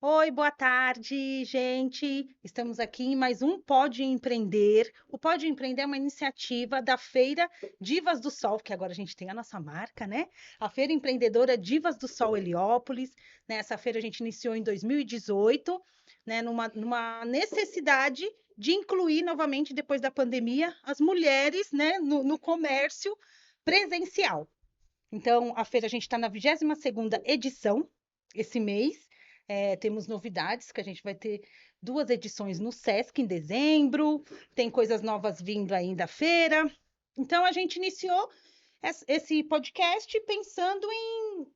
Oi, boa tarde, gente. Estamos aqui em mais um Pode Empreender. O Pode Empreender é uma iniciativa da Feira Divas do Sol, que agora a gente tem a nossa marca, né? A Feira Empreendedora Divas do Sol Heliópolis. Né? Essa feira a gente iniciou em 2018, né? Numa necessidade de incluir novamente, depois da pandemia, as mulheres, né? No comércio presencial. Então, a feira a gente está na 22ª edição esse mês. Temos novidades, que a gente vai ter 2 edições no Sesc em dezembro, tem coisas novas vindo aí da feira. Então, a gente iniciou esse podcast pensando em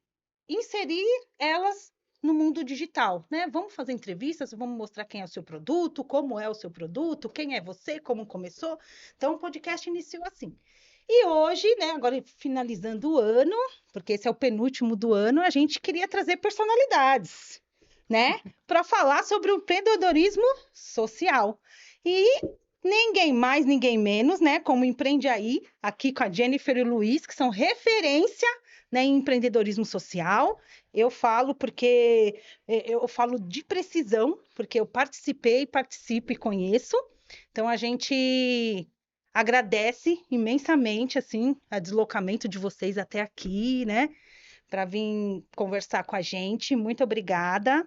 inserir elas no mundo digital, né? Vamos fazer entrevistas, vamos mostrar quem é o seu produto, como é o seu produto, quem é você, como começou. Então, o podcast iniciou assim. E hoje, né, agora finalizando o ano, porque esse é o penúltimo do ano, a gente queria trazer personalidades, né, para falar sobre o empreendedorismo social. E ninguém mais, ninguém menos, né, como Empreende Aí, aqui com a Jennifer e o Luiz, que são referência, né, em empreendedorismo social. Eu falo porque eu falo de precisão, porque eu participei, participo e conheço. Então a gente agradece imensamente assim o deslocamento de vocês até aqui, né, para vir conversar com a gente. Muito obrigada.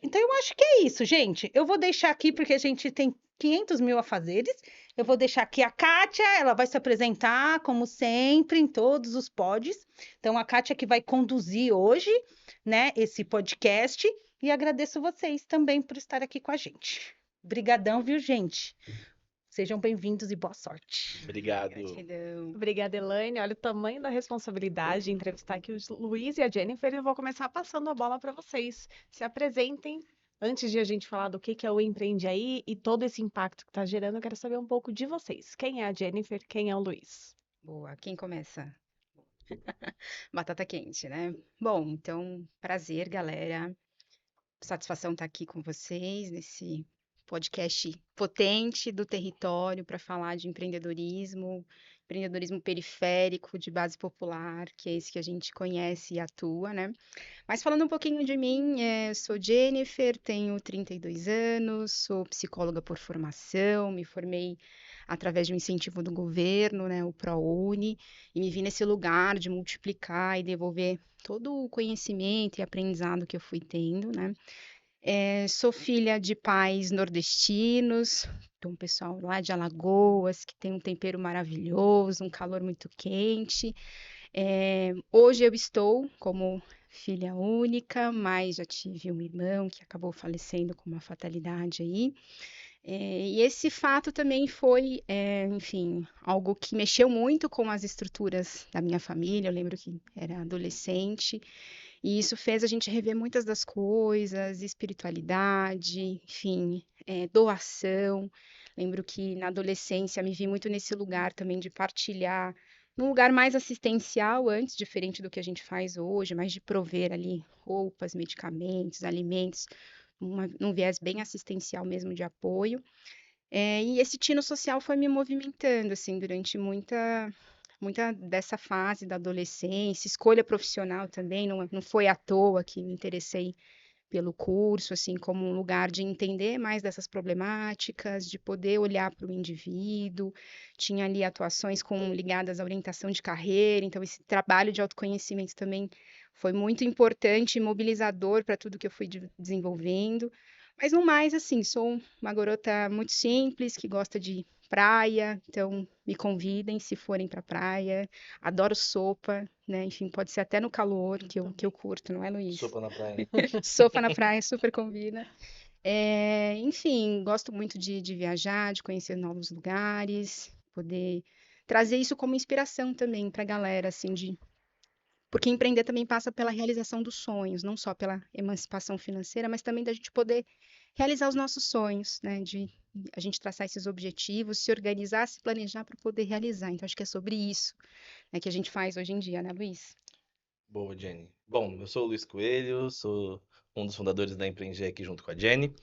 Então eu acho que é isso, gente. Eu vou deixar aqui porque a gente tem 500 mil afazeres. Eu vou deixar aqui a Kátia, ela vai se apresentar, como sempre, em todos os pods. Então, a Kátia que vai conduzir hoje, né, esse podcast. E agradeço vocês também por estar aqui com a gente. Obrigadão, viu, gente? Sejam bem-vindos e boa sorte. Obrigado. Gratidão. Obrigada, Elaine. Olha o tamanho da responsabilidade de entrevistar aqui o Luiz e a Jennifer. Eu vou começar passando a bola para vocês. Se apresentem. Antes de a gente falar do que é o Empreende Aí e todo esse impacto que está gerando, eu quero saber um pouco de vocês. Quem é a Jennifer? Quem é o Luiz? Boa. Quem começa? Batata quente, né? Bom, então, prazer, galera. Satisfação estar aqui com vocês nesse podcast potente do território para falar de empreendedorismo, empreendedorismo periférico, de base popular, que é esse que a gente conhece e atua, né? Mas falando um pouquinho de mim, sou Jennifer, tenho 32 anos, sou psicóloga por formação, me formei através de um incentivo do governo, né, o ProUni, e me vi nesse lugar de multiplicar e devolver todo o conhecimento e aprendizado que eu fui tendo, né? Sou filha de pais nordestinos, de um pessoal lá de Alagoas, que tem um tempero maravilhoso, um calor muito quente. Hoje eu estou como filha única, mas já tive um irmão que acabou falecendo com uma fatalidade aí. E esse fato também foi, enfim, algo que mexeu muito com as estruturas da minha família. Eu lembro que era adolescente, e isso fez a gente rever muitas das coisas, espiritualidade, enfim, doação. Lembro que na adolescência me vi muito nesse lugar também de partilhar, num lugar mais assistencial antes, diferente do que a gente faz hoje, mais de prover ali roupas, medicamentos, alimentos, num viés bem assistencial mesmo de apoio. E esse tino social foi me movimentando, assim, durante muita dessa fase da adolescência, escolha profissional também, não foi à toa que me interessei pelo curso, assim, como um lugar de entender mais dessas problemáticas, de poder olhar para o indivíduo. Tinha ali atuações ligadas à orientação de carreira, então esse trabalho de autoconhecimento também foi muito importante e mobilizador para tudo que eu fui desenvolvendo. Mas no mais, assim, sou uma garota muito simples, que gosta de praia, então me convidem se forem para praia. Adoro sopa, né? Enfim, pode ser até no calor, que eu curto, não é, Luiz? Sopa na praia. Sopa na praia super combina. Enfim, gosto muito de viajar, de conhecer novos lugares, poder trazer isso como inspiração também para a galera, assim, porque empreender também passa pela realização dos sonhos, não só pela emancipação financeira, mas também da gente poder realizar os nossos sonhos, né? De a gente traçar esses objetivos, se organizar, se planejar para poder realizar. Então, acho que é sobre isso, né, que a gente faz hoje em dia, né, Luiz? Boa, Jenny. Bom, eu sou o Luiz Coelho, sou um dos fundadores da Empreender aqui junto com a Jenny.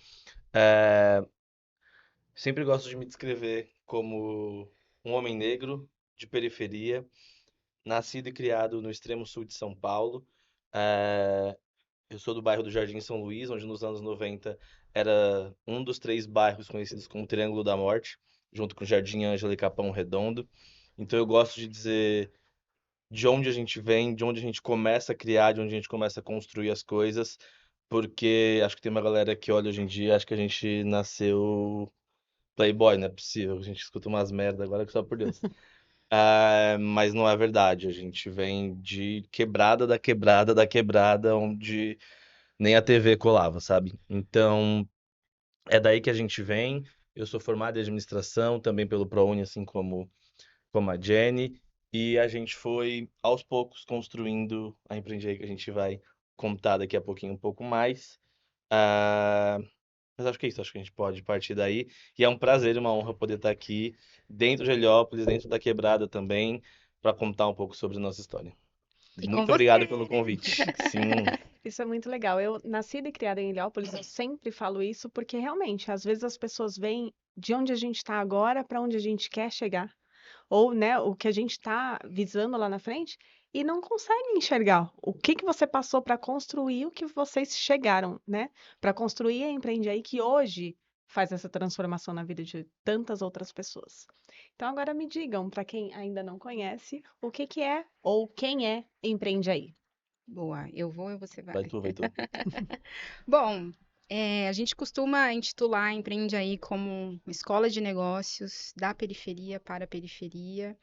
É, Sempre gosto de me descrever como um homem negro de periferia, nascido e criado no extremo sul de São Paulo. É, Eu sou do bairro do Jardim São Luís, onde nos anos 90 era um dos 3 bairros conhecidos como Triângulo da Morte, junto com Jardim Ângela e Capão Redondo. Então eu gosto de dizer de onde a gente vem, de onde a gente começa a criar, de onde a gente começa a construir as coisas, porque acho que tem uma galera que olha hoje em dia, acho que a gente nasceu playboy, não é possível. A gente escuta umas merda agora que só por Deus. Mas não é verdade. A gente vem de quebrada da quebrada da quebrada, onde nem a TV colava, sabe? Então, é daí que a gente vem. Eu sou formado em administração, também pelo ProUni, assim como a Jenny. E a gente foi, aos poucos, construindo a Empreende Aí, que a gente vai contar daqui a pouquinho um pouco mais. Ah, mas acho que é isso, acho que a gente pode partir daí. E é um prazer e uma honra poder estar aqui dentro de Heliópolis, dentro da Quebrada também, para contar um pouco sobre a nossa história. E com Muito obrigado você. pelo convite. Sim, Isso é muito legal. Eu, nascida e criada em Heliópolis, eu sempre falo isso porque realmente, às vezes as pessoas veem de onde a gente está agora para onde a gente quer chegar, ou, né, o que a gente está visando lá na frente e não conseguem enxergar o que que você passou para construir o que vocês chegaram, né? Para construir a Empreende Aí que hoje faz essa transformação na vida de tantas outras pessoas. Então agora me digam, para quem ainda não conhece, o que que é ou quem é Empreende Aí? Boa, eu vou e você vai. vai tu, vai tu. Bom, a gente costuma intitular Empreende Aí como uma escola de negócios da periferia para a periferia.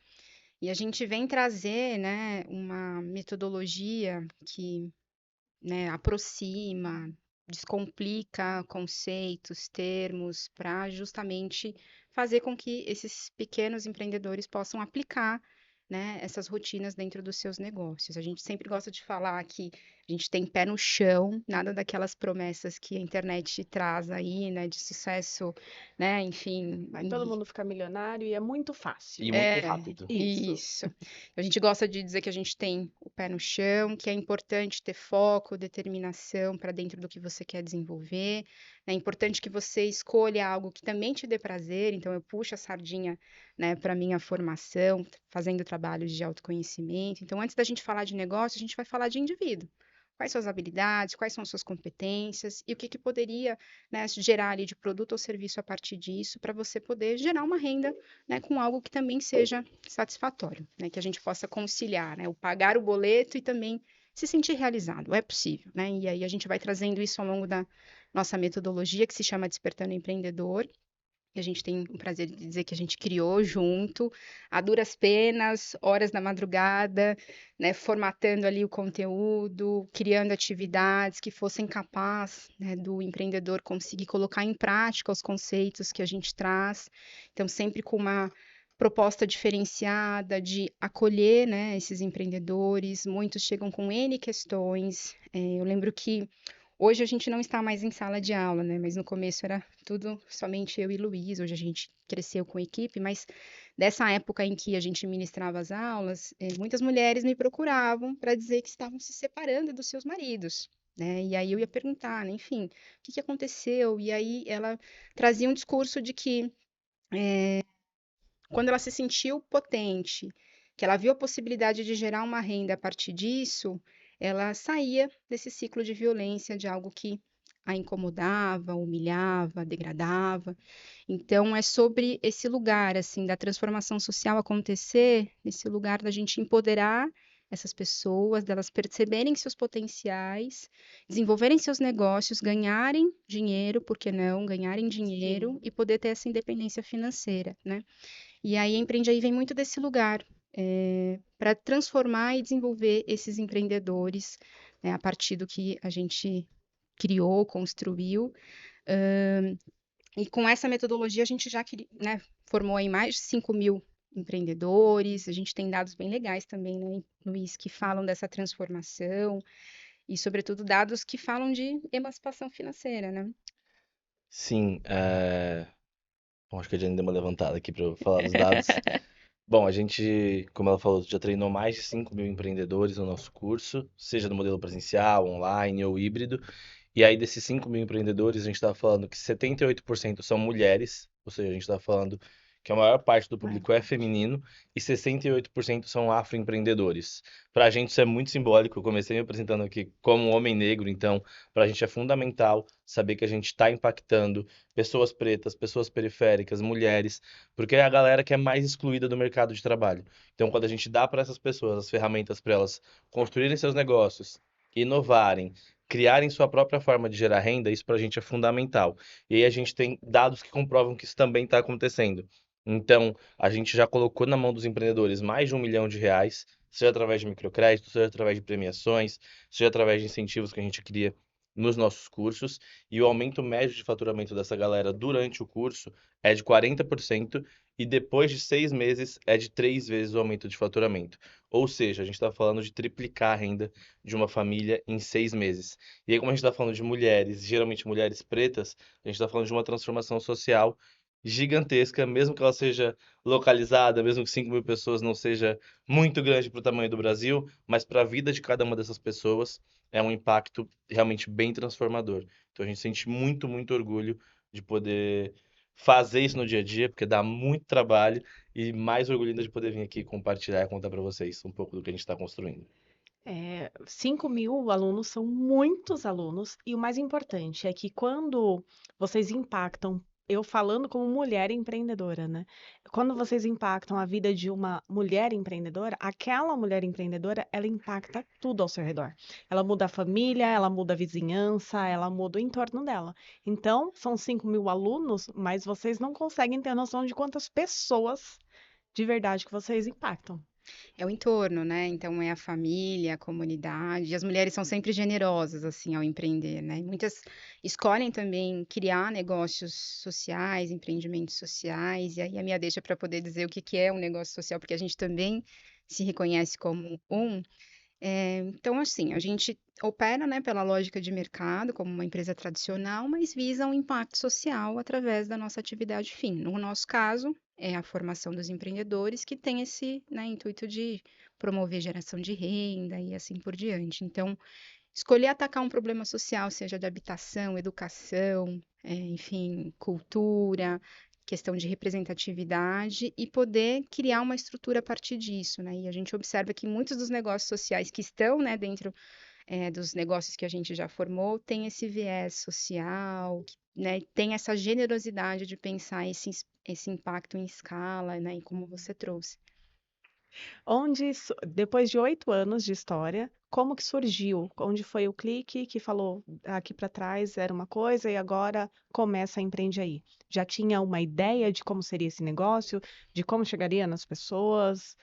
E a gente vem trazer, né, uma metodologia que, né, aproxima, descomplica conceitos, termos, para justamente fazer com que esses pequenos empreendedores possam aplicar, né, essas rotinas dentro dos seus negócios. A gente sempre gosta de falar que a gente tem pé no chão, nada daquelas promessas que a internet traz aí, né, de sucesso, né, enfim. Vai todo mundo ficar milionário e é muito fácil. E muito rápido. Isso. Isso. A gente gosta de dizer que a gente tem o pé no chão, que é importante ter foco, determinação para dentro do que você quer desenvolver. É importante que você escolha algo que também te dê prazer. Então, eu puxo a sardinha, né, para minha formação, fazendo trabalhos de autoconhecimento. Então, antes da gente falar de negócio, a gente vai falar de indivíduo. Quais são as habilidades, quais são as suas competências e o que que poderia, né, gerar ali de produto ou serviço a partir disso para você poder gerar uma renda, né, com algo que também seja satisfatório, né, que a gente possa conciliar, né, o pagar o boleto e também se sentir realizado, é possível, né, e aí a gente vai trazendo isso ao longo da nossa metodologia que se chama Despertando Empreendedor, que a gente tem o prazer de dizer que a gente criou junto, a duras penas, horas da madrugada, né, formatando ali o conteúdo, criando atividades que fossem capazes, né, do empreendedor conseguir colocar em prática os conceitos que a gente traz. Então, sempre com uma proposta diferenciada de acolher, né, esses empreendedores. Muitos chegam com N questões. Eu lembro que hoje a gente não está mais em sala de aula, né? Mas no começo era tudo somente eu e Luiz. Hoje a gente cresceu com equipe, mas dessa época em que a gente ministrava as aulas, muitas mulheres me procuravam para dizer que estavam se separando dos seus maridos, né? E aí eu ia perguntar, né? Enfim, o que que aconteceu? E aí ela trazia um discurso de que quando ela se sentiu potente, que ela viu a possibilidade de gerar uma renda a partir disso, ela saía desse ciclo de violência, de algo que a incomodava, humilhava, degradava. Então, é sobre esse lugar, assim, da transformação social acontecer, nesse lugar da gente empoderar essas pessoas, delas perceberem seus potenciais, desenvolverem seus negócios, ganharem dinheiro, por que não? Ganharem dinheiro Sim. e poder ter essa independência financeira, né? E aí, a Empreende Aí vem muito desse lugar, para transformar e desenvolver esses empreendedores, né, a partir do que a gente criou, construiu. E com essa metodologia, a gente já né, formou aí mais de 5.000 empreendedores. A gente tem dados bem legais também, né, Luiz, que falam dessa transformação e, sobretudo, dados que falam de emancipação financeira, né? Sim, bom, acho que a Jenny deu uma levantada aqui para eu falar dos dados. Bom, a gente, como ela falou, já treinou mais de 5.000 empreendedores no nosso curso, seja no modelo presencial, online ou híbrido. E aí, desses 5.000 empreendedores, a gente estava falando que 78% são mulheres, ou seja, a gente está falando que a maior parte do público é feminino e 68% são afroempreendedores. Para a gente isso é muito simbólico. Eu comecei me apresentando aqui como um homem negro, então para a gente é fundamental saber que a gente está impactando pessoas pretas, pessoas periféricas, mulheres, porque é a galera que é mais excluída do mercado de trabalho. Então, quando a gente dá para essas pessoas as ferramentas para elas construírem seus negócios, inovarem, criarem sua própria forma de gerar renda, isso para a gente é fundamental. E aí a gente tem dados que comprovam que isso também está acontecendo. Então, a gente já colocou na mão dos empreendedores mais de R$ 1 milhão, seja através de microcrédito, seja através de premiações, seja através de incentivos que a gente cria nos nossos cursos. E o aumento médio de faturamento dessa galera durante o curso é de 40% e depois de 6 meses é de 3 vezes o aumento de faturamento. Ou seja, a gente está falando de triplicar a renda de uma família em 6 meses. E aí, como a gente está falando de mulheres, geralmente mulheres pretas, a gente está falando de uma transformação social gigantesca, mesmo que ela seja localizada, mesmo que 5 mil pessoas não seja muito grande para o tamanho do Brasil, mas para a vida de cada uma dessas pessoas é um impacto realmente bem transformador. Então a gente sente muito, muito orgulho de poder fazer isso no dia a dia, porque dá muito trabalho e mais orgulho ainda de poder vir aqui compartilhar e contar para vocês um pouco do que a gente está construindo. 5.000 alunos são muitos alunos, e o mais importante é que quando vocês impactam, eu falando como mulher empreendedora, né? Quando vocês impactam a vida de uma mulher empreendedora, aquela mulher empreendedora, ela impacta tudo ao seu redor. Ela muda a família, ela muda a vizinhança, ela muda o entorno dela. Então, são 5.000 alunos, mas vocês não conseguem ter noção de quantas pessoas de verdade que vocês impactam. É o entorno, né? Então é a família, a comunidade. E as mulheres são sempre generosas assim ao empreender, né? E muitas escolhem também criar negócios sociais, empreendimentos sociais. E aí a minha deixa para poder dizer o que que é um negócio social, porque a gente também se reconhece como um. Então, assim, a gente opera, né, pela lógica de mercado, como uma empresa tradicional, mas visa um impacto social através da nossa atividade fim. No nosso caso, é a formação dos empreendedores que tem esse, né, intuito de promover geração de renda e assim por diante. Então, escolher atacar um problema social, seja de habitação, educação, enfim, cultura, questão de representatividade e poder criar uma estrutura a partir disso, né? E a gente observa que muitos dos negócios sociais que estão, né, dentro dos negócios que a gente já formou, tem esse viés social, né, tem essa generosidade de pensar esse impacto em escala, né, e como você trouxe. Depois de 8 anos de história, como que surgiu? Onde foi o clique que falou aqui para trás era uma coisa e agora começa a empreender aí? Já tinha uma ideia de como seria esse negócio, de como chegaria nas pessoas,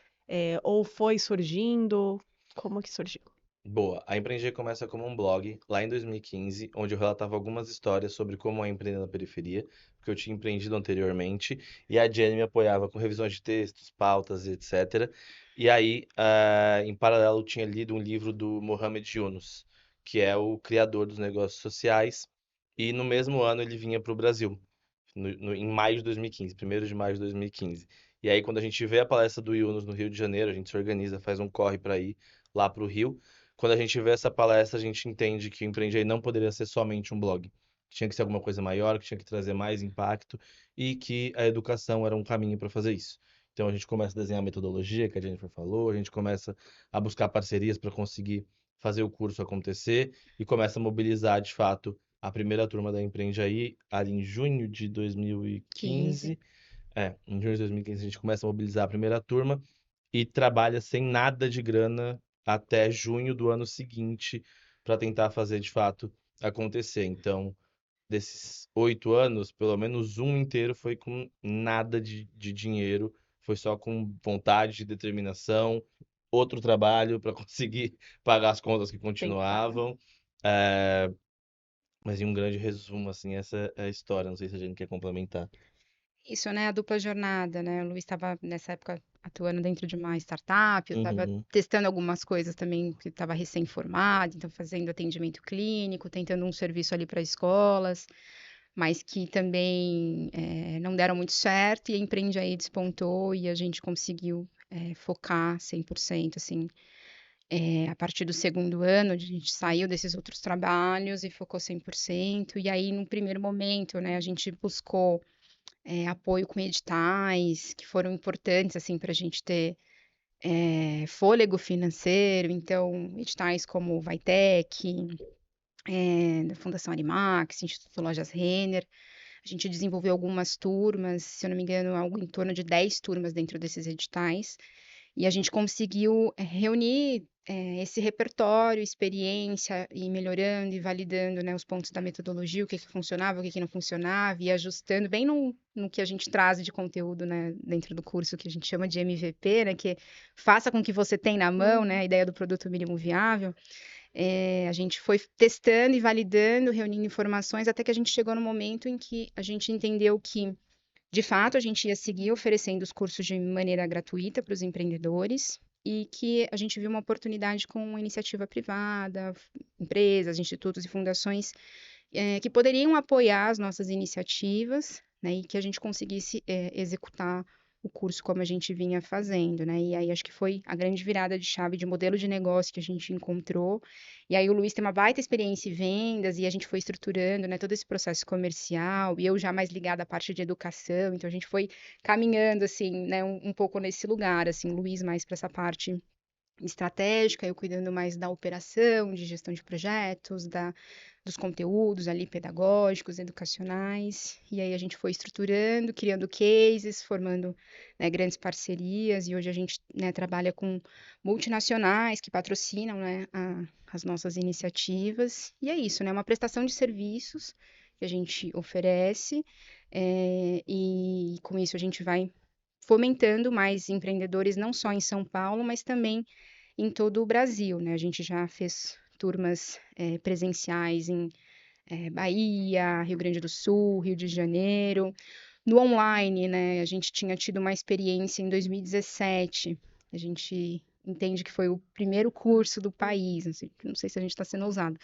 ou foi surgindo? Como que surgiu? Boa, a Empreender começa como um blog lá em 2015, onde eu relatava algumas histórias sobre como é empreender na periferia, porque eu tinha empreendido anteriormente, e a Jenny me apoiava com revisões de textos, pautas, etc. E aí, em paralelo, eu tinha lido um livro do Mohamed Yunus, que é o criador dos negócios sociais, e no mesmo ano ele vinha para o Brasil, em maio de 2015, 1º de maio de 2015. E aí, quando a gente vê a palestra do Yunus no Rio de Janeiro, a gente se organiza, faz um corre para ir lá para o Rio. Quando a gente vê essa palestra, a gente entende que o Empreende Aí não poderia ser somente um blog. Que tinha que ser alguma coisa maior, que tinha que trazer mais impacto e que a educação era um caminho para fazer isso. Então a gente começa a desenhar a metodologia que a Jennifer falou, a gente começa a buscar parcerias para conseguir fazer o curso acontecer e começa a mobilizar de fato a primeira turma da Empreende Aí, ali em junho de 2015. 15. Em junho de 2015 a gente começa a mobilizar a primeira turma e trabalha sem nada de grana até junho do ano seguinte para tentar fazer de fato acontecer. Então, desses 8 anos, pelo menos um inteiro foi com nada de dinheiro, foi só com vontade, determinação, outro trabalho para conseguir pagar as contas que Tem que pagar. continuavam. É, mas em um grande resumo, assim, essa é a história. Não sei se a gente quer complementar. Isso, né, a dupla jornada, né? O Luiz estava nessa época atuando dentro de uma startup, eu estava Uhum. testando algumas coisas também, que estava recém-formado, então fazendo atendimento clínico, tentando um serviço ali para escolas, mas que também não deram muito certo, e a Empreende Aí despontou e a gente conseguiu focar 100%, assim, a partir do segundo ano, a gente saiu desses outros trabalhos e focou 100%, e aí, no primeiro momento, né, a gente buscou apoio com editais, que foram importantes, assim, para a gente ter fôlego financeiro. Então, editais como o Vitec, da Fundação Animax, Instituto Lojas Renner. A gente desenvolveu algumas turmas, se eu não me engano, algo em torno de 10 turmas dentro desses editais. E a gente conseguiu reunir esse repertório, experiência, e ir melhorando e validando, né, os pontos da metodologia, o que funcionava, o que não funcionava, e ajustando bem no que a gente traz de conteúdo, né, dentro do curso, que a gente chama de MVP, né, que faça com o que você tem na mão, né, a ideia do produto mínimo viável. A gente foi testando e validando, reunindo informações, até que a gente chegou no momento em que a gente entendeu que, de fato, a gente ia seguir oferecendo os cursos de maneira gratuita para os empreendedores e que a gente viu uma oportunidade com iniciativa privada, empresas, institutos e fundações que poderiam apoiar as nossas iniciativas, né, e que a gente conseguisse executar o curso como a gente vinha fazendo, né? E aí acho que foi a grande virada de chave de modelo de negócio que a gente encontrou. E aí o Luiz tem uma baita experiência em vendas e a gente foi estruturando, né, todo esse processo comercial, e eu já mais ligada à parte de educação, então a gente foi caminhando assim, né, um pouco nesse lugar, assim, o Luiz mais para essa parte estratégica, eu cuidando mais da operação, de gestão de projetos, dos conteúdos ali pedagógicos, educacionais, e aí a gente foi estruturando, criando cases, formando, né, grandes parcerias, e hoje a gente, né, trabalha com multinacionais que patrocinam, né, as nossas iniciativas, e é isso, né, uma prestação de serviços que a gente oferece, e com isso a gente vai fomentando mais empreendedores, não só em São Paulo, mas também em todo o Brasil, né? A gente já fez turmas presenciais em Bahia, Rio Grande do Sul, Rio de Janeiro. No online, né? A gente tinha tido uma experiência em 2017. A gente entende que foi o primeiro curso do país. Não sei se a gente está sendo ousado,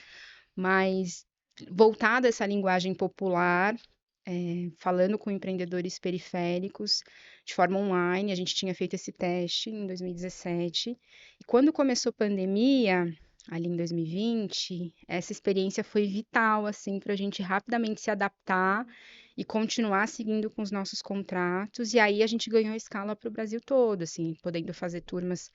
mas voltado a essa linguagem popular, falando com empreendedores periféricos de forma online. A gente tinha feito esse teste em 2017. E quando começou a pandemia, ali em 2020, essa experiência foi vital, assim, para a gente rapidamente se adaptar e continuar seguindo com os nossos contratos. E aí a gente ganhou escala para o Brasil todo, assim, podendo fazer turmas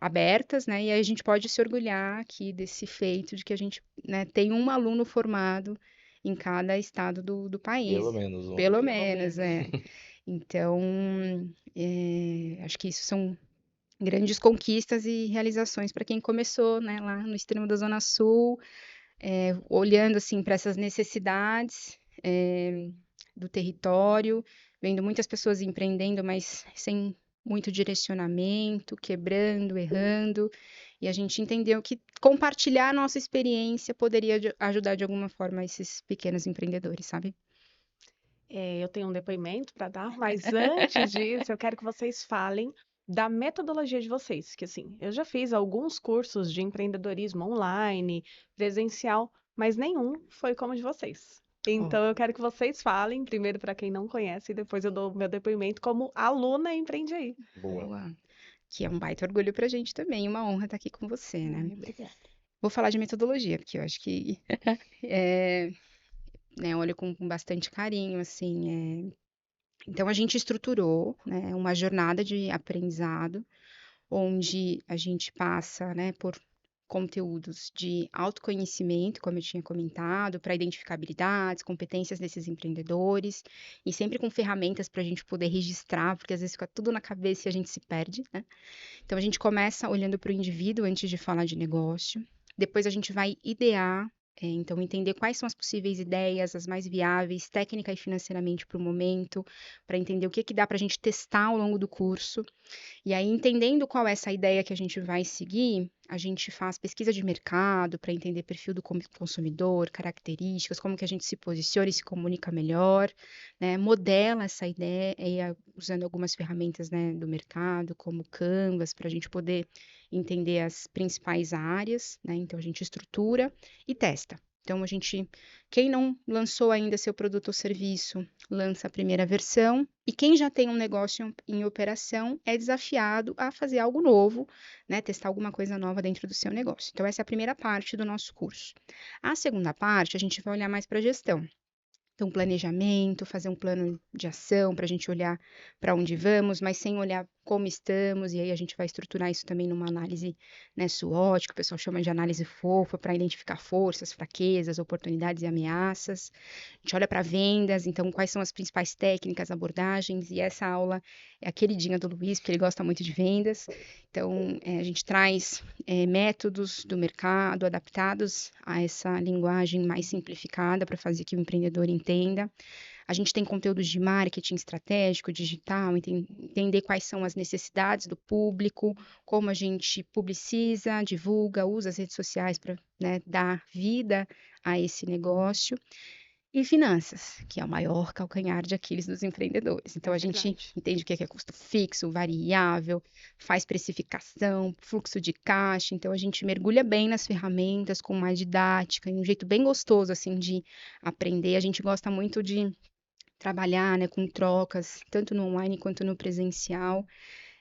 abertas, né? E aí a gente pode se orgulhar aqui desse feito de que a gente, né, tem um aluno formado em cada estado do país. Pelo menos um. Pelo Pelo menos, Então, acho que isso são grandes conquistas e realizações para quem começou, né, lá no extremo da Zona Sul, olhando assim para essas necessidades do território, vendo muitas pessoas empreendendo, mas sem muito direcionamento, quebrando, errando, e a gente entendeu que compartilhar a nossa experiência poderia ajudar de alguma forma esses pequenos empreendedores, sabe? Eu tenho um depoimento para dar, mas antes disso, eu quero que vocês falem da metodologia de vocês, que assim, eu já fiz alguns cursos de empreendedorismo online, presencial, mas nenhum foi como o de vocês. Então, eu quero que vocês falem, primeiro para quem não conhece, e depois eu dou meu depoimento como aluna Empreende Aí. Boa. Boa. Que é um baita orgulho pra gente também, uma honra estar aqui com você, né? Obrigada. Vou falar de metodologia, porque eu acho que né, olho com bastante carinho, assim. Então, a gente estruturou, né, uma jornada de aprendizado, onde a gente passa, né, por conteúdos de autoconhecimento, como eu tinha comentado, para identificar habilidades, competências desses empreendedores, e sempre com ferramentas para a gente poder registrar, porque às vezes fica tudo na cabeça e a gente se perde, né? Então, a gente começa olhando para o indivíduo antes de falar de negócio. Depois, a gente vai idear, então, entender quais são as possíveis ideias, as mais viáveis, técnica e financeiramente para o momento, para entender o que dá para a gente testar ao longo do curso. E aí, entendendo qual é essa ideia que a gente vai seguir, a gente faz pesquisa de mercado para entender perfil do consumidor, características, como que a gente se posiciona e se comunica melhor, né? Modela essa ideia usando algumas ferramentas, né, do mercado, como Canvas, para a gente poder entender as principais áreas, né? Então, a gente estrutura e testa. Então, quem não lançou ainda seu produto ou serviço, lança a primeira versão, e quem já tem um negócio em operação é desafiado a fazer algo novo, né, testar alguma coisa nova dentro do seu negócio. Então, essa é a primeira parte do nosso curso. A segunda parte, a gente vai olhar mais para a gestão. Então, planejamento, fazer um plano de ação para a gente olhar para onde vamos, mas sem olhar como estamos, e aí a gente vai estruturar isso também numa análise, né, SWOT, que o pessoal chama de análise fofa, para identificar forças, fraquezas, oportunidades e ameaças. A gente olha para vendas, então quais são as principais técnicas, abordagens, e essa aula é a queridinha do Luiz, porque ele gosta muito de vendas. Então, a gente traz métodos do mercado adaptados a essa linguagem mais simplificada para fazer que o empreendedor entenda. A gente tem conteúdos de marketing estratégico, digital, entender quais são as necessidades do público, como a gente publiciza, divulga, usa as redes sociais para, né, dar vida a esse negócio. E finanças, que é o maior calcanhar de Aquiles dos empreendedores. Então, É a gente verdade. entende o que é custo fixo, variável, faz precificação, fluxo de caixa. Então, a gente mergulha bem nas ferramentas, com mais didática, e um jeito bem gostoso, assim, de aprender. A gente gosta muito de trabalhar, né, com trocas, tanto no online quanto no presencial.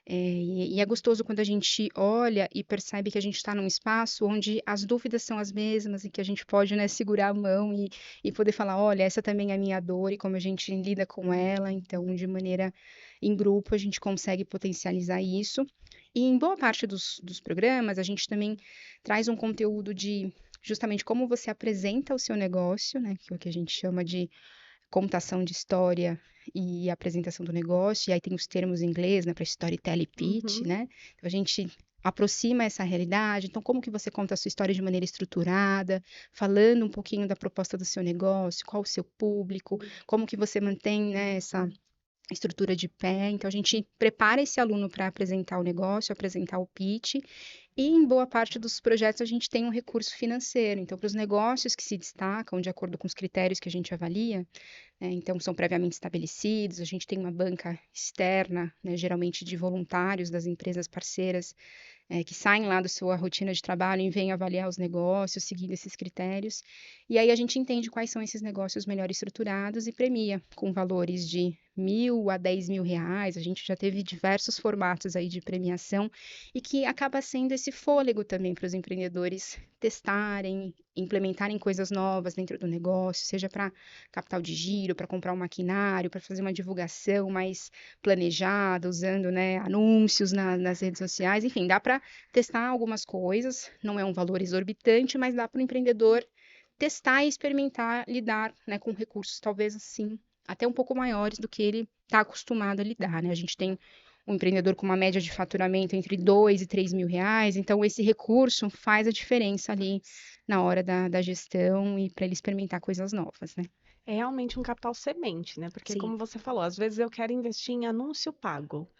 E é gostoso quando a gente olha e percebe que a gente está num espaço onde as dúvidas são as mesmas e que a gente pode, né, segurar a mão e poder falar, olha, essa também é a minha dor e como a gente lida com ela. Então, de maneira em grupo, a gente consegue potencializar isso. E em boa parte dos programas, a gente também traz um conteúdo de justamente como você apresenta o seu negócio, né, que é o que a gente chama de contação de história e apresentação do negócio, e aí tem os termos em inglês, né, para storytelling e pitch, Uhum. né? Então a gente aproxima essa realidade. Então, como que você conta a sua história de maneira estruturada, falando um pouquinho da proposta do seu negócio, qual o seu público, como que você mantém, né, essa estrutura de pé. Então, a gente prepara esse aluno para apresentar o negócio, apresentar o pitch, e em boa parte dos projetos a gente tem um recurso financeiro. Então, para os negócios que se destacam de acordo com os critérios que a gente avalia, então são previamente estabelecidos, a gente tem uma banca externa, né, geralmente de voluntários das empresas parceiras, que saem lá da sua rotina de trabalho e vêm avaliar os negócios, seguindo esses critérios. E aí a gente entende quais são esses negócios melhor estruturados e premia com valores de 1.000 a 10.000 reais. A gente já teve diversos formatos aí de premiação e que acaba sendo esse fôlego também para os empreendedores testarem, implementarem coisas novas dentro do negócio, seja para capital de giro, para comprar um maquinário, para fazer uma divulgação mais planejada, usando, né, anúncios nas redes sociais. Enfim, dá para testar algumas coisas, não é um valor exorbitante, mas dá para o empreendedor testar e experimentar lidar, né, com recursos talvez assim até um pouco maiores do que ele está acostumado a lidar, né? A gente tem um empreendedor com uma média de faturamento entre 2 e 3 mil reais, então esse recurso faz a diferença ali na hora da gestão e para ele experimentar coisas novas, né? É realmente um capital semente, né? Porque, Sim. como você falou, às vezes eu quero investir em anúncio pago,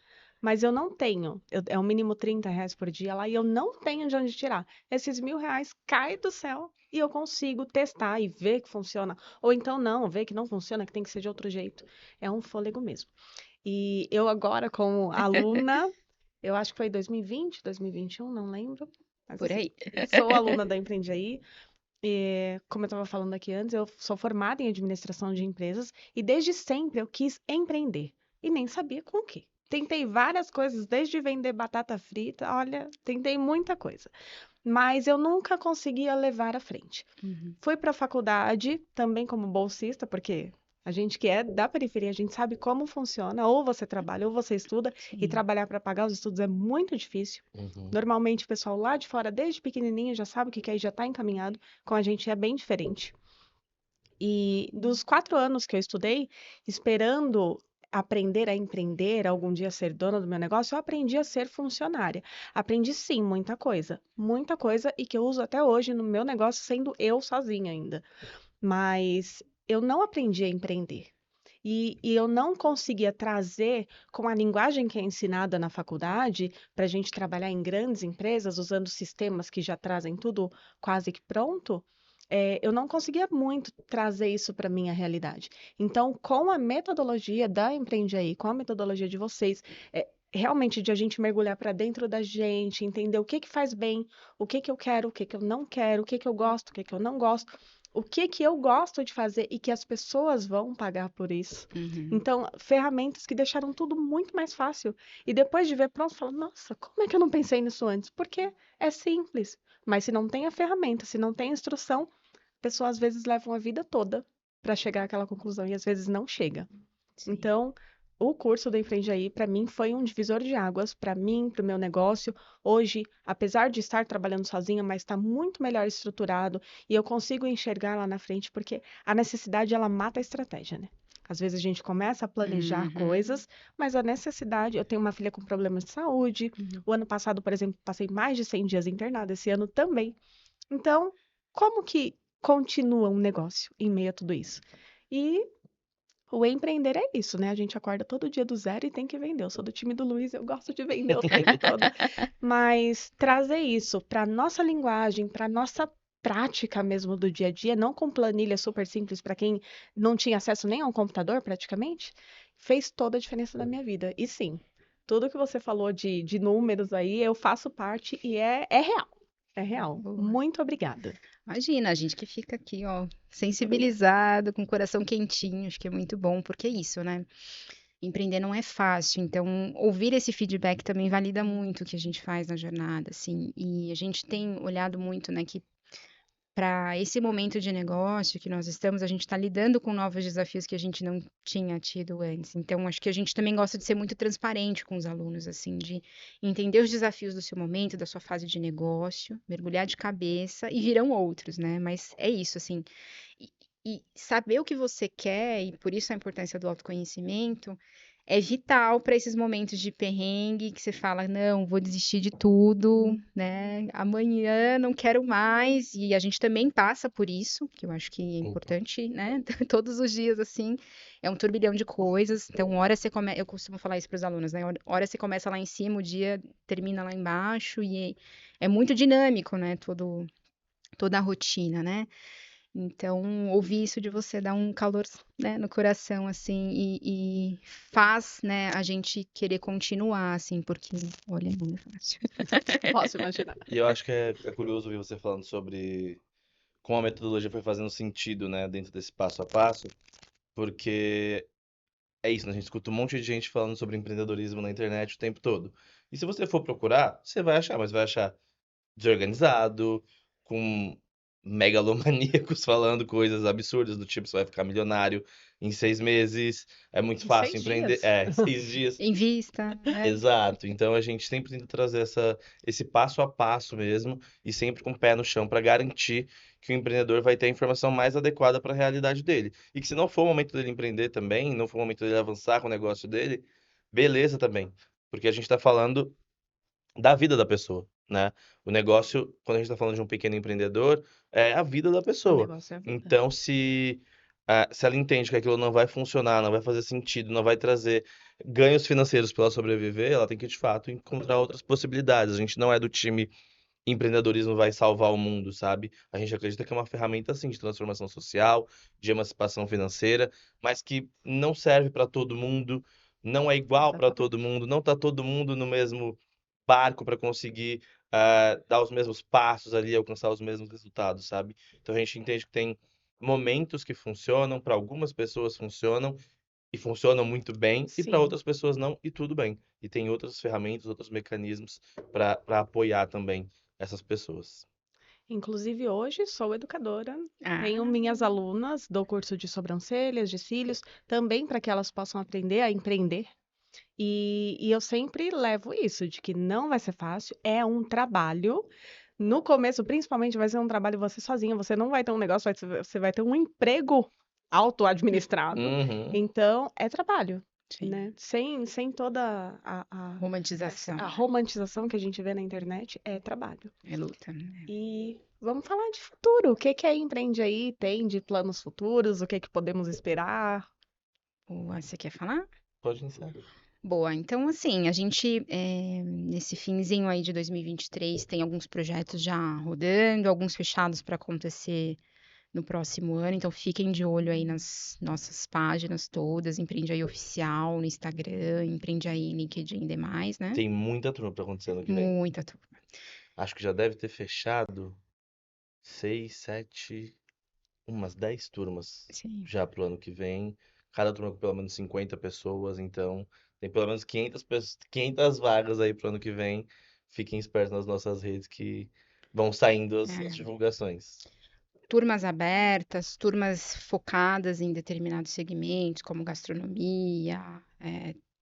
mas eu não tenho. É o mínimo R$ 30 por dia lá e eu não tenho de onde tirar. Esses R$ 1.000 caem do céu e eu consigo testar e ver que funciona. Ou então não, ver que não funciona, que tem que ser de outro jeito. É um fôlego mesmo. E eu agora, como aluna, eu acho que foi 2020, 2021, não lembro. Mas Por assim, aí. sou aluna da Empreende Aí. Como eu estava falando aqui antes, eu sou formada em administração de empresas e desde sempre eu quis empreender e nem sabia com o quê. Tentei várias coisas, desde vender batata frita, olha, tentei muita coisa, mas eu nunca conseguia levar à frente. Uhum. Fui para a faculdade também como bolsista, porque a gente que é da periferia, a gente sabe como funciona, ou você trabalha ou você estuda, e Sim. trabalhar para pagar os estudos é muito difícil. Uhum. Normalmente o pessoal lá de fora, desde pequenininho, já sabe o que quer e já está encaminhado, com a gente é bem diferente. E dos 4 anos que eu estudei, esperando aprender a empreender, algum dia ser dona do meu negócio, eu aprendi a ser funcionária. Aprendi sim muita coisa e que eu uso até hoje no meu negócio, sendo eu sozinha ainda. Mas eu não aprendi a empreender. E eu não conseguia trazer com a linguagem que é ensinada na faculdade, para a gente trabalhar em grandes empresas, usando sistemas que já trazem tudo quase que pronto, eu não conseguia muito trazer isso para a minha realidade. Então, com a metodologia da Empreende Aí, com a metodologia de vocês, realmente de a gente mergulhar para dentro da gente, entender o que que faz bem, o que eu quero, o que que eu não quero, o que que eu gosto, o que que eu não gosto, o que que eu gosto de fazer e que as pessoas vão pagar por isso. Uhum. Então, ferramentas que deixaram tudo muito mais fácil. E depois de ver pronto, fala, nossa, como é que eu não pensei nisso antes? Porque é simples. Mas se não tem a ferramenta, se não tem a instrução, a pessoa às vezes leva uma vida toda para chegar àquela conclusão e às vezes não chega. Sim. Então, o curso do Empreende Aí, para mim, foi um divisor de águas, para mim, para o meu negócio. Hoje, apesar de estar trabalhando sozinha, mas está muito melhor estruturado e eu consigo enxergar lá na frente, porque a necessidade, ela mata a estratégia, né? Às vezes a gente começa a planejar Uhum. coisas, mas a necessidade. Eu tenho uma filha com problemas de saúde. Uhum. O ano passado, por exemplo, passei mais de 100 dias internada, esse ano também. Então, como que continua um negócio em meio a tudo isso? E o empreender é isso, né? A gente acorda todo dia do zero e tem que vender. Eu sou do time do Luiz, eu gosto de vender o tempo todo. Mas trazer isso para nossa linguagem, para nossa prática mesmo do dia a dia, não com planilha super simples para quem não tinha acesso nem a um computador praticamente, fez toda a diferença na minha vida. E sim, tudo que você falou de números aí, eu faço parte e é real. É real. Boa. Muito obrigada. Imagina, a gente que fica aqui, ó, sensibilizado, com o coração quentinho, acho que é muito bom, porque é isso, né? Empreender não é fácil, então ouvir esse feedback também valida muito o que a gente faz na jornada, assim. E a gente tem olhado muito, né, que para esse momento de negócio que nós estamos, a gente está lidando com novos desafios que a gente não tinha tido antes. Então, acho que a gente também gosta de ser muito transparente com os alunos, assim, de entender os desafios do seu momento, da sua fase de negócio, mergulhar de cabeça e virão outros, né? Mas é isso, assim. E, e saber o que você quer, e por isso a importância do autoconhecimento, é vital para esses momentos de perrengue que você fala, não, vou desistir de tudo, né? Amanhã não quero mais. E a gente também passa por isso, que eu acho que é Opa. importante, né? Todos os dias, assim, é um turbilhão de coisas. Então, hora você começa, eu costumo falar isso para os alunos, né? Hora você começa lá em cima, o dia termina lá embaixo, e é muito dinâmico, né? Toda a rotina, né? Então, ouvir isso de você dá um calor, né, no coração, assim, e faz, né, a gente querer continuar, assim, porque, olha, não é fácil. Posso imaginar. E eu acho que é curioso ouvir você falando sobre como a metodologia foi fazendo sentido, né, dentro desse passo a passo, porque é isso, né? A gente escuta um monte de gente falando sobre empreendedorismo na internet o tempo todo. E se você for procurar, você vai achar, mas vai achar desorganizado, com megalomaníacos falando coisas absurdas do tipo, você vai ficar milionário em 6 meses, é muito Em fácil 6 empreender, dias. em 6 dias. Invista, né? Exato. Então a gente sempre tenta trazer esse passo a passo mesmo e sempre com o pé no chão para garantir que o empreendedor vai ter a informação mais adequada para a realidade dele. E que se não for o momento dele empreender também, não for o momento dele avançar com o negócio dele, beleza também. Porque a gente está falando da vida da pessoa, né? O negócio, quando a gente está falando de um pequeno empreendedor, é a vida da O pessoa. negócio é a vida. Então, se ela entende que aquilo não vai funcionar, não vai fazer sentido, não vai trazer ganhos financeiros para ela sobreviver, ela tem que, de fato, encontrar outras possibilidades. A gente não é do time empreendedorismo vai salvar o mundo, sabe? A gente acredita que é uma ferramenta, assim, de transformação social, de emancipação financeira, mas que não serve para todo mundo, não é igual para Exatamente. todo mundo, não tá todo mundo no mesmo barco para conseguir dar os mesmos passos ali, alcançar os mesmos resultados, sabe? Então a gente entende que tem momentos que funcionam, para algumas pessoas funcionam e funcionam muito bem, e para Sim. outras pessoas não, e tudo bem. E tem outras ferramentas, outros mecanismos para apoiar também essas pessoas. Inclusive, hoje sou educadora, Ah, tenho minhas alunas, dou curso de sobrancelhas, de cílios, também para que elas possam aprender a empreender. E eu sempre levo isso, de que não vai ser fácil, é um trabalho. No começo, principalmente, vai ser um trabalho você sozinha, você não vai ter um negócio, você vai ter um emprego auto-administrado. Uhum. Então, é trabalho, sim. né? Sem toda Romantização, a romantização que a gente vê na internet, é trabalho. é luta, né? E vamos falar de futuro. O que que a Empreende Aí tem de planos futuros? O que que podemos esperar? Boa, você quer falar? Pode iniciar. Boa, então assim, a gente nesse finzinho aí de 2023 tem alguns projetos já rodando, alguns fechados para acontecer no próximo ano, então fiquem de olho aí nas nossas páginas todas, Empreende Aí Oficial no Instagram, Empreende Aí LinkedIn e demais, né? Tem muita turma para acontecer ano que vem. Muita turma. Acho que já deve ter fechado 6, 7, umas 10 turmas Sim. já pro ano que vem. Cada turma com pelo menos 50 pessoas, então tem pelo menos 500 vagas aí pro ano que vem. Fiquem espertos nas nossas redes que vão saindo as É. divulgações. turmas abertas, turmas focadas em determinados segmentos, como gastronomia,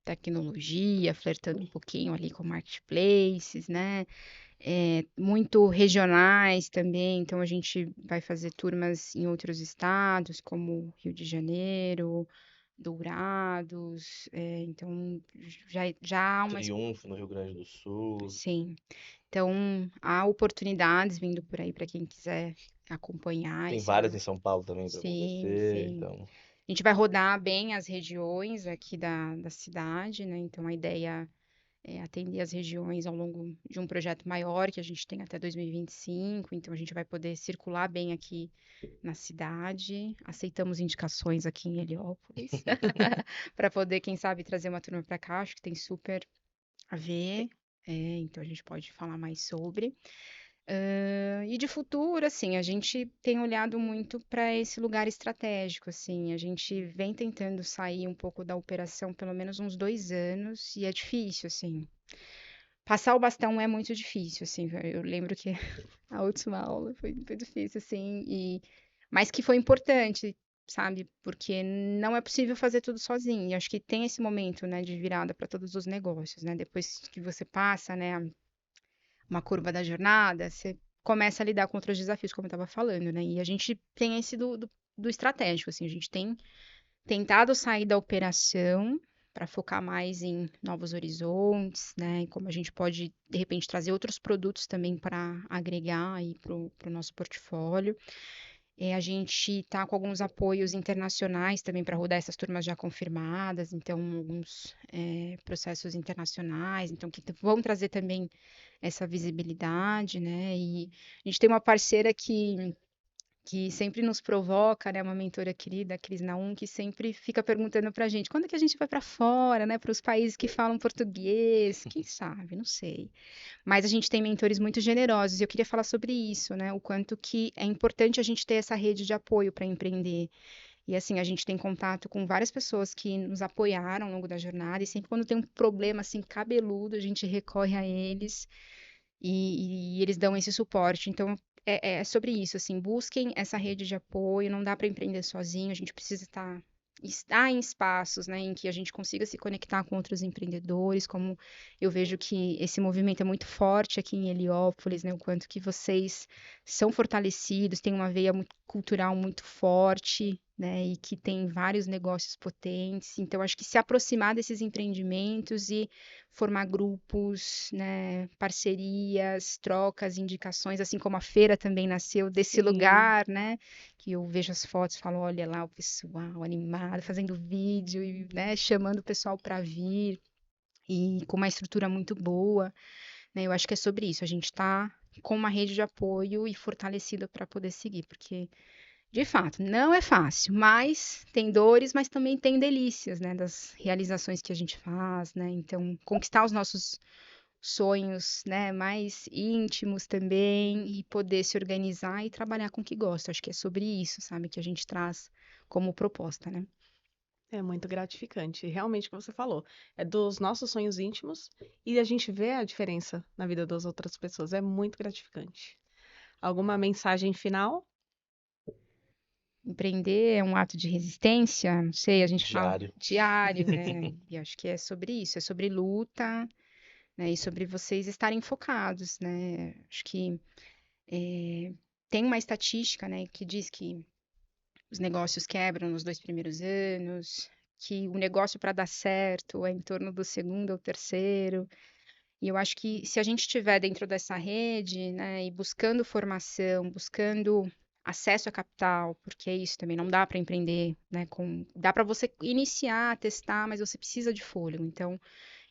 tecnologia, flertando um pouquinho ali com marketplaces, né? Muito regionais também, então a gente vai fazer turmas em outros estados, como Rio de Janeiro, Dourados, então já há uma. Triunfo no Rio Grande do Sul. Sim. Então, há oportunidades vindo por aí para quem quiser acompanhar Tem esse várias em novo. São Paulo também para Sim, acontecer, sim. então. A gente vai rodar bem as regiões aqui da cidade, né? Então, a ideia é atender as regiões ao longo de um projeto maior que a gente tem até 2025. Então, a gente vai poder circular bem aqui na cidade. Aceitamos indicações aqui em Heliópolis para poder, quem sabe, trazer uma turma para cá. Acho que tem super a ver. Então, a gente pode falar mais sobre. E de futuro, assim, a gente tem olhado muito para esse lugar estratégico, assim, a gente vem tentando sair um pouco da operação pelo menos uns 2 anos e é difícil, assim. Passar o bastão é muito difícil, assim. Eu lembro que a última aula foi difícil, assim, mas que foi importante, sabe? Porque não é possível fazer tudo sozinho. E acho que tem esse momento, né, de virada para todos os negócios, né? Depois que você passa, né, uma curva da jornada, você começa a lidar com outros desafios, como eu estava falando, né? E a gente tem esse do estratégico, assim, a gente tem tentado sair da operação para focar mais em novos horizontes, né? E como a gente pode, de repente, trazer outros produtos também para agregar aí para o nosso portfólio. A gente está com alguns apoios internacionais também para rodar essas turmas já confirmadas, então alguns processos internacionais, então que vão trazer também essa visibilidade, né? E a gente tem uma parceira que sempre nos provoca, né? Uma mentora querida, a Cris Naum, que sempre fica perguntando pra gente, quando é que a gente vai para fora, né? Para os países que falam português? Quem sabe? Não sei. Mas a gente tem mentores muito generosos e eu queria falar sobre isso, né? O quanto que é importante a gente ter essa rede de apoio para empreender. E assim, a gente tem contato com várias pessoas que nos apoiaram ao longo da jornada e sempre quando tem um problema assim cabeludo, a gente recorre a eles e eles dão esse suporte. Então, é sobre isso, assim, busquem essa rede de apoio, não dá para empreender sozinho, a gente precisa estar em espaços, né, em que a gente consiga se conectar com outros empreendedores, como eu vejo que esse movimento é muito forte aqui em Heliópolis, né, o quanto que vocês são fortalecidos, têm uma veia cultural muito forte, né, e que tem vários negócios potentes. Então, acho que se aproximar desses empreendimentos e formar grupos, né, parcerias, trocas, indicações, assim como a feira também nasceu desse Sim. lugar, né, que eu vejo as fotos, falo, olha lá o pessoal animado, fazendo vídeo e, né, chamando o pessoal para vir e com uma estrutura muito boa, né, eu acho que é sobre isso, a gente está com uma rede de apoio e fortalecida para poder seguir, porque de fato, não é fácil, mas tem dores, mas também tem delícias, né, das realizações que a gente faz, né? Então, conquistar os nossos sonhos, né, mais íntimos também e poder se organizar e trabalhar com o que gosta. Acho que é sobre isso, sabe, que a gente traz como proposta, né? É muito gratificante. Realmente o que você falou. É dos nossos sonhos íntimos e a gente vê a diferença na vida das outras pessoas. É muito gratificante. Alguma mensagem final? Empreender é um ato de resistência, não sei, a gente fala Diário. diário, né? E acho que é sobre isso, é sobre luta, né? E sobre vocês estarem focados, né? Acho que tem uma estatística, né, que diz que os negócios quebram nos 2 primeiros anos, que o negócio para dar certo é em torno do segundo ou terceiro. E eu acho que se a gente estiver dentro dessa rede, né, e buscando formação, buscando acesso a capital, porque é isso também, não dá para empreender, né, dá para você iniciar, testar, mas você precisa de fôlego. Então,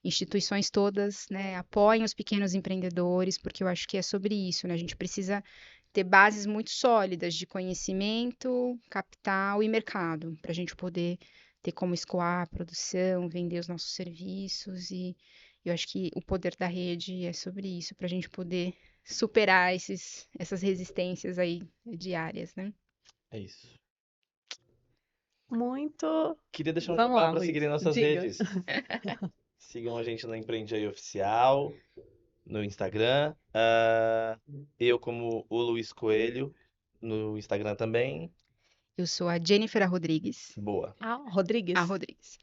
instituições todas, né, apoiem os pequenos empreendedores, porque eu acho que é sobre isso, né? A gente precisa ter bases muito sólidas de conhecimento, capital e mercado, para a gente poder ter como escoar a produção, vender os nossos serviços, e eu acho que o poder da rede é sobre isso, para a gente poder superar essas resistências aí diárias, né? É isso. Muito. Queria deixar um Vamos jabá lá, para Luiz. seguirem nossas Diga. redes. Sigam a gente no Empreende Aí Oficial, no Instagram. Eu como o Luiz Coelho no Instagram também. Eu sou a Jennifer Rodrigues. Boa. Rodrigues. A Rodrigues.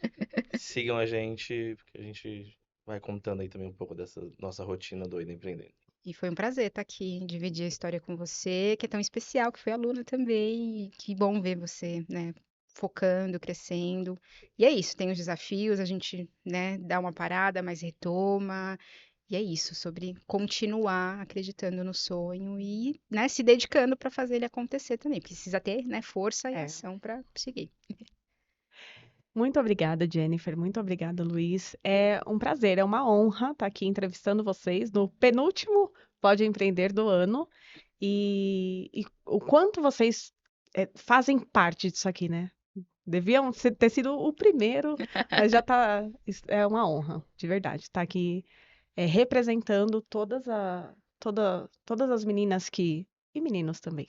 Sigam a gente, porque a gente vai contando aí também um pouco dessa nossa rotina doida empreendendo. E foi um prazer estar aqui, dividir a história com você, que é tão especial, que foi aluna também. E que bom ver você, né, focando, crescendo. E é isso, tem os desafios, a gente, né, dá uma parada, mas retoma. E é isso, sobre continuar acreditando no sonho e, né, se dedicando para fazer ele acontecer também. Precisa ter, né, força e É. ação para seguir. Muito obrigada, Jennifer. Muito obrigada, Luiz. É um prazer, é uma honra estar aqui entrevistando vocês no penúltimo Pode Empreender do ano. E o quanto vocês fazem parte disso aqui, né? Deviam ter sido o primeiro, mas já tá. É uma honra, de verdade, estar aqui representando todas as meninas e meninos também,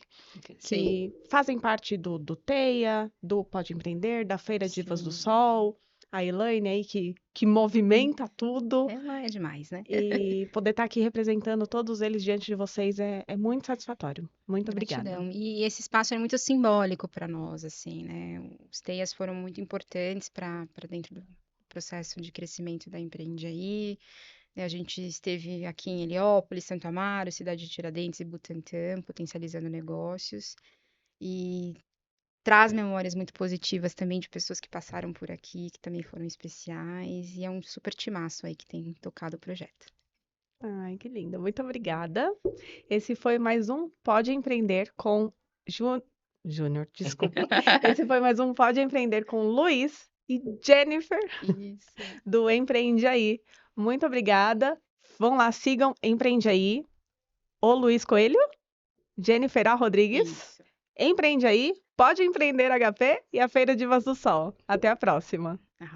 Sim. que fazem parte do TEIA, do Pode Empreender, da Feira Divas do Sim. Sol, a Elaine aí que movimenta tudo, Ela é demais, né? e poder estar aqui representando todos eles diante de vocês é muito satisfatório. Muito obrigada. Gratidão. E esse espaço é muito simbólico para nós, assim, né? Os TEIAs foram muito importantes para dentro do processo de crescimento da Empreende Aí. A gente esteve aqui em Heliópolis, Santo Amaro, Cidade de Tiradentes e Butantã, potencializando negócios. E traz memórias muito positivas também de pessoas que passaram por aqui, que também foram especiais. E é um super timaço aí que tem tocado o projeto. Ai, que linda. Muito obrigada. Esse foi mais um Pode Empreender com Júnior, desculpa. Esse foi mais um Pode Empreender com Luiz e Jennifer Isso. do Empreende Aí. Muito obrigada. Vão lá, sigam Empreende Aí. O Luiz Coelho, Jennifer A. Rodrigues. Isso. Empreende Aí, Pode Empreender HP e a Feira Divas do Sol. Até a próxima. Arrasou.